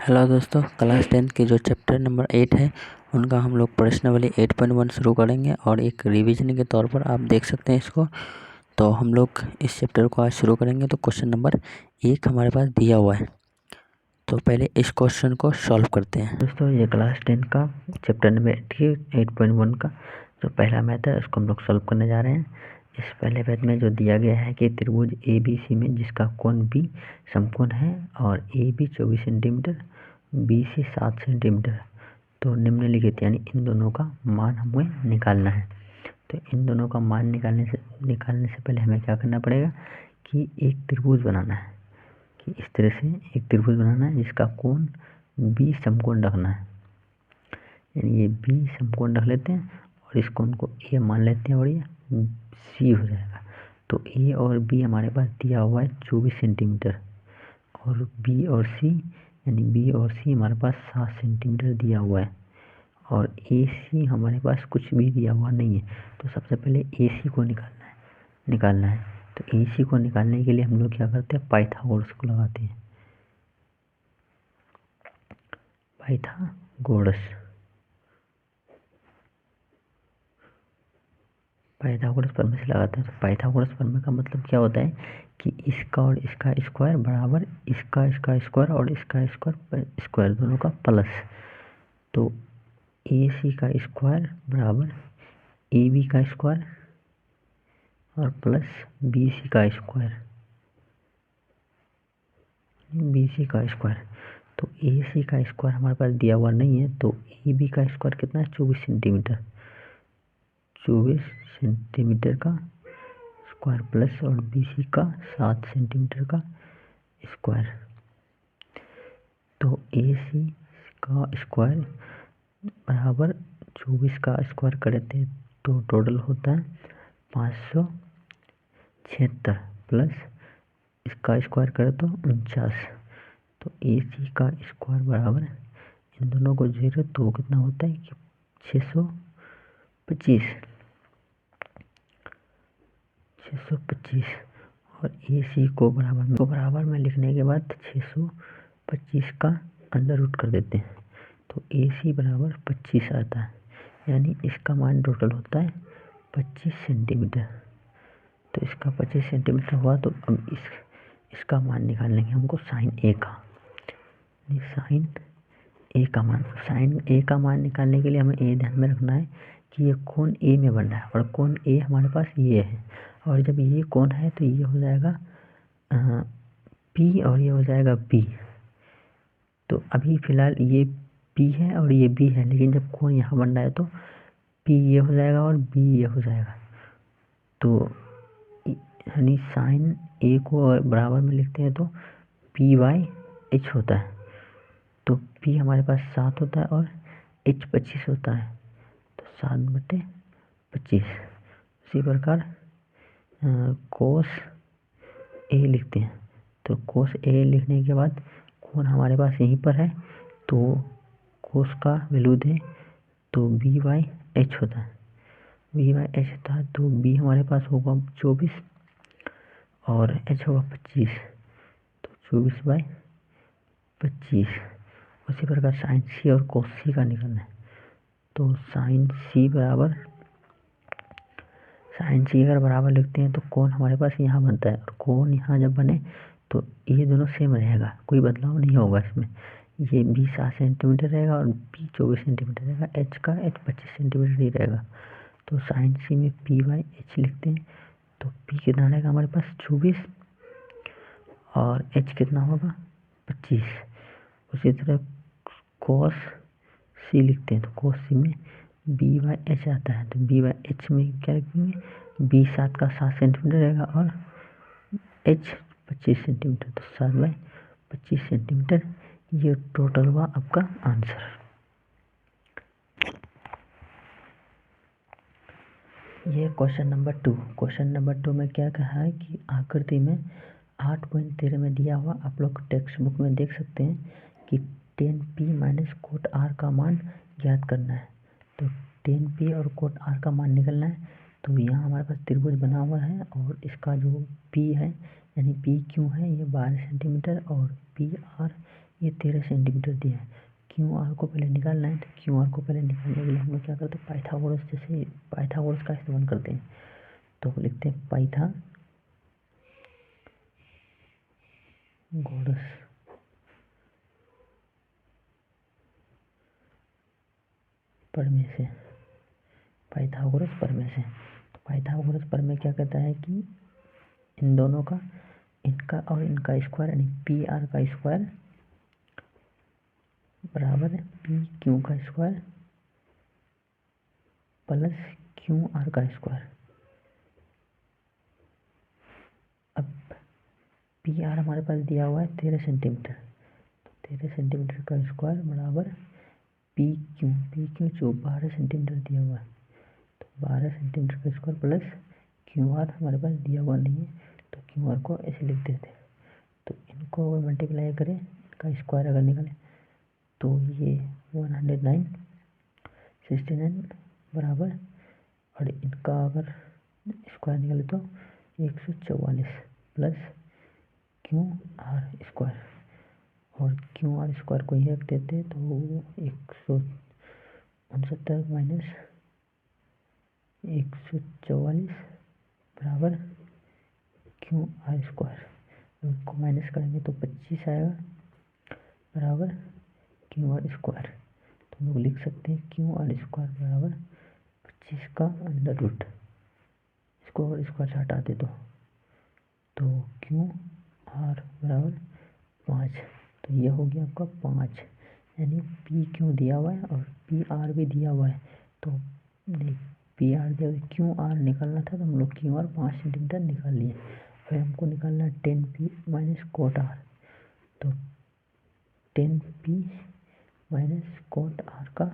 Hello दोस्तों, class 10 के जो चैप्टर नंबर 8 है उनका हम लोग प्रश्नावली 8.1 शुरू करेंगे और एक रिवीजन के तौर पर आप देख सकते हैं इसको। तो हम लोग इस चैप्टर को आज शुरू करेंगे। तो क्वेश्चन नंबर 1 हमारे पास दिया हुआ है, तो पहले इस क्वेश्चन को सॉल्व करते हैं। दोस्तों, ये क्लास 10 का चैप्टर नंबर 8.1 का जो पहला मैथ है उसको हम लोग सॉल्व करने जा रहे हैं। इस पहले मैथ में जो दिया गया है कि त्रिभुज ABC में जिसका कोण B समकोण है और AB 24 सेंटीमीटर, BC 7 सेंटीमीटर, तो निम्नलिखित यानी इन दोनों का मान हमें निकालना है। तो इन दोनों का मान निकालने से पहले हमें क्या करना पड़ेगा कि एक त्रिभुज बनाना है, कि इस तरह से एक त्रिभुज बनाना है जिसका कोण B समकोण रखना है। यानी ये B समकोण रख लेते हैं और इस कोण को A मान लेते हैं और ये C हो जाएगा। तो A और B हमारे पास दिया हुआ है 24 सेंटीमीटर और B और C यानी B और C हमारे पास 7 सेंटीमीटर दिया हुआ है और AC हमारे पास कुछ भी दिया हुआ नहीं है। तो सबसे पहले AC को निकालना है। तो AC को निकालने के लिए हम लोग क्या करते हैं, पाइथागोरस को लगाते हैं। पाइथागोरस प्रमेय से लगाते हैं। तो पाइथागोरस प्रमेय का मतलब क्या होता है कि इसका और इसका स्क्वायर बराबर इसका स्क्वायर और इसका स्क्वायर दोनों का प्लस। तो AC का स्क्वायर बराबर AB का स्क्वायर और प्लस BC का स्क्वायर, तो AC का स्क्वायर हमारे पास दिया हुआ नहीं है। तो AB का स्क्वायर कितना है, 24 सेंटीमीटर, 24 सेंटीमीटर का स्क्वायर प्लस और BC का 7 सेंटीमीटर का स्क्वायर। तो AC का स्क्वायर बराबर 24 का स्क्वायर करते हैं तो टोटल होता है 576 प्लस इसका स्क्वायर करें तो 49। तो AC का स्क्वायर बराबर इन दोनों को 0 तो कितना होता है कि 625 और AC को बराबर में लिखने के बाद 625 का अंडर रूट कर देते हैं। तो AC बराबर 25 आता है, यानी इसका मान टोटल होता है 25 सेंटीमीटर। तो इसका 25 सेंटीमीटर हुआ। तो अब इसका मान निकालेंगे हमको साइन A का मान निकालने के लिए हमें ये ध्यान में रखना है कि ये कोण A में बन रहा है और कोण A हमारे पास ये है और जब ये कोण है तो ये हो जाएगा P और ये हो जाएगा B। तो अभी फिलहाल ये P है और ये B है, लेकिन जब कोण यहाँ बन रहा है तो P ये हो जाएगा और B ये हो जाएगा। तो यानी साइन A को बराबर में लिखते हैं तो P/H होता है। तो P हमारे पास 7 होता है और H 25 होता है, तो 7/25। इसी प्रकार कोस A लिखते हैं। तो कोस A लिखने के बाद कोण हमारे पास यहीं पर है तो कोस का वैल्यू दें तो B/H होता है, तो B हमारे पास होगा 24 और H होगा 25, तो 24/25। उसी प्रकार साइन C और कोस C का निकालना है। तो साइन C अगर बराबर लिखते हैं तो कोण हमारे पास यहाँ बनता है और कोण यहाँ जब बने तो ये दोनों सेम रहेगा, कोई बदलाव नहीं होगा इसमें। ये B 7 सेंटीमीटर रहेगा और B 24 सेंटीमीटर रहेगा, H 25 सेंटीमीटर ही रहेगा। तो साइन C में P/H लिखते हैं। तो P कितना रहेगा हमारे पास 24 और H कितना होगा 25। उसी तरह कोस C लिखते हैं। तो कोस C में B/H आता है। तो B/H में क्या लिखेंगे, B 7 का 7 सेंटीमीटर रहेगा और H 25 सेंटीमीटर, तो 7/25 सेंटीमीटर। ये टोटल हुआ आपका आंसर। ये क्वेश्चन नंबर 2 में क्या कहा है कि आकृति में 8.13 में दिया हुआ, आप लोग टेक्स्ट बुक में देख सकते हैं कि tan P minus cot R का मान ज्ञात करना है। तो tan P और कोट R का मान निकलना है। तो यहाँ हमारे पास त्रिभुज बना हुआ है और इसका जो P है यानी PQ है ये 12 सेंटीमीटर और PR ये 13 सेंटीमीटर दिया है। क्यू आर को पहले निकालना है, तो क्यू आर को पहले निकालने के लिए हम लोग क्या करते हैं, पाइथागोरस जैसे पाइथागोरस का इस्तेमाल करते हैं। तो लिखते हैं पाइथागोरस प्रमेय से, पाइथागोरस प्रमेय से। तो पाइथागोरस प्रमेय क्या कहता है कि इन दोनों का, इनका और इनका स्क्वायर यानी पी आर का स्क्वायर बराबर है पी क्यू का स्क्वायर प्लस क्यू आर का स्क्वायर। अब पी आर हमारे पास दिया हुआ है 13 सेंटीमीटर, तो 13 सेंटीमीटर का स्क्वायर बराबर पी क्यू जो 12 सेंटीमीटर दिया हुआ है, तो 12 सेंटीमीटर का स्क्वायर प्लस क्यू आर हमारे पास दिया हुआ नहीं है, तो क्यू आर को ऐसे लिख देते हैं। तो इनको अगर मल्टीप्लाई करें, इनका स्क्वायर अगर निकालें, तो ये 109 बराबर, और इनका अगर स्क्वायर निकाले तो 144 प्लस क्यू आर स्क्वायर, और क्यू आर स्क्वायर को ही रख देते तो 169 माइनस 144 बराबर क्यू आर स्क्वायर। इनको माइनस करेंगे तो 25 आएगा बराबर क्यू आर स्क्वायर। तो हम लोग लिख सकते हैं क्यू आर स्क्वायर बराबर 25 का अंडर रूट। इसको अगर स्क्वायर से हटा दे तो क्यू आर बराबर 5। तो ये हो गया आपका 5, यानी पी क्यू दिया हुआ है और पी आर भी दिया हुआ है। तो नहीं, पी आर दिया, क्यू आर निकालना था तो हम लोग क्यू आर 5 सेंटीमीटर निकाल लिए। फिर हमको निकालना है 10p माइनस कोट आर। तो 10p माइनस कोट आर का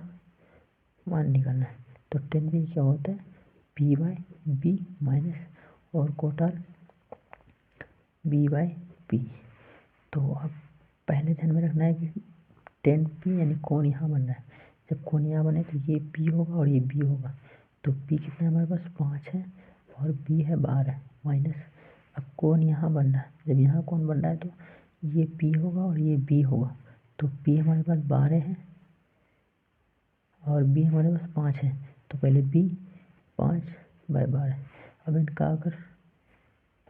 मान निकालना है। तो 10p क्या होता है, p बाई बी माइनस, और quote r b by p. तो अब पहले ध्यान में रखना है कि 10p यानी कोण यहाँ बन रहा है। जब कोण यहाँ बने तो ये p होगा और ये b होगा। तो p कितना है हमारे पास 5 है और b है 12 माइनस, अब कोण यहाँ बन रहा है, जब यहाँ कोण बन रहा है तो ये p होगा और ये b होगा। तो p हमारे पास 12 है और b हमारे पास 5 है। तो पहले b 5/12। अब इनका अगर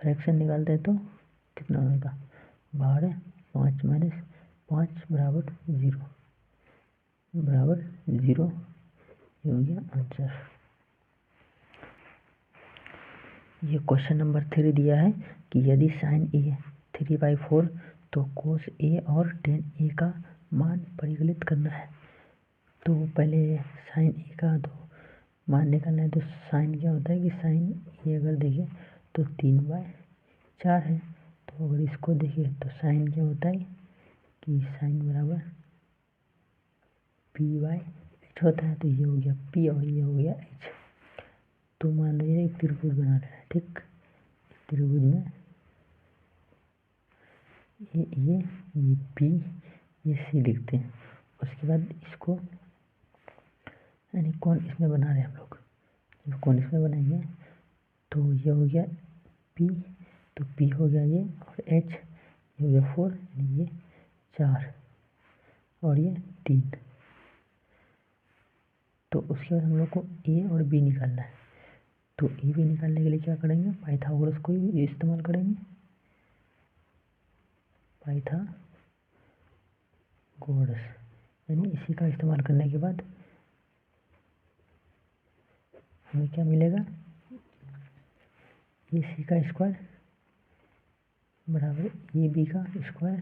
फ्रैक्शन निकालते हैं तो कितना होगा, 12 5 माइनस 5 बराबर 0, बराबर 0। ये हो गया आंसर। ये क्वेश्चन नंबर 3 दिया है कि यदि साइन ए 3/4 तो कोस ए और टेन ए का मान परिकलित करना है। तो पहले साइन ए का तो मान निकालना है। तो साइन क्या होता है कि साइन ए अगर देखें तो 3/4 है। तो अगर इसको देखें तो साइन क्या होता है कि साइन बराबर p/h होता है। तो ये हो गया p और ये हो गया h। तो मान लीजिए एक त्रिभुज बना लेना है, ठीक। त्रिभुज में ये p ये c लिखते हैं। उसके बाद इसको यानी कौन इसमें बना रहे हैं हम लोग, जब कौन इसमें बनाएंगे तो ये हो गया p, तो p हो गया ये, और h ये हो गया 4, यानी ये 4 और ये 3। तो उसके बाद हम लोग को a और b निकालना है। तो a b निकालने के लिए क्या करेंगे, पाइथागोरस को ही इस्तेमाल करेंगे। पाइथागोरस यानी इसी का इस्तेमाल करने के बाद हमें क्या मिलेगा, ए सी का स्क्वायर बराबर ए बी का स्क्वायर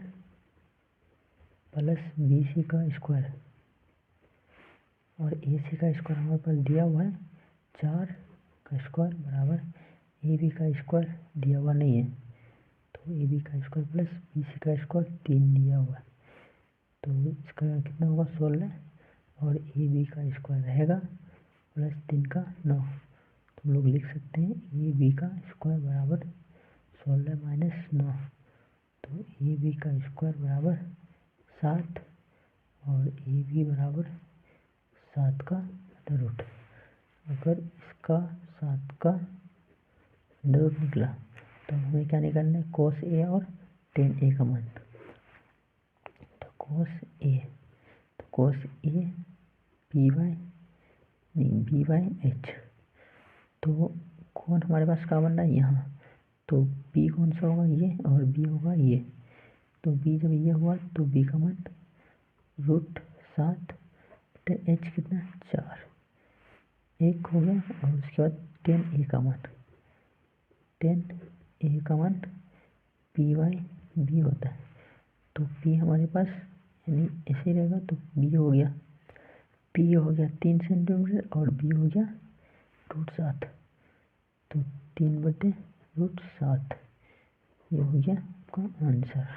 प्लस बी सी का स्क्वायर, और ए सी का स्क्वायर हमारे पास दिया हुआ है 4 का स्क्वायर बराबर ए बी का स्क्वायर दिया हुआ नहीं है। तो ए बी का स्क्वायर प्लस बी सी का स्क्वायर 3 दिया हुआ है। तो इसका कितना होगा 16, और ए बी का स्क्वायर रहेगा प्लस 3 का 9। तो हम लोग लिख सकते हैं ए बी का स्क्वायर बराबर 16 माइनस 9। तो ए बी का स्क्वायर बराबर 7, और ए बी बराबर 7 का अंडर रूट। अगर इसका 7 का अंडर रूट निकला तो हमें क्या निकालना है, कोस ए और टेन ए का मान। तो कोस ए, तो कोस ए बी बाई एच। तो कौन हमारे पास क्या बन रहा है यहाँ, तो बी कौन सा होगा ये और बी होगा ये। तो बी जब ये हुआ तो बी का मान √7 एच कितना 4 1 हो गया। और उसके बाद 10 ए का मान पी बाई बी होता है। तो पी हमारे पास यानी ऐसे रहेगा, तो बी हो गया 3 सेंटीमीटर और बी हो गया √7, तो 3/√7 ये हो गया आपका आंसर।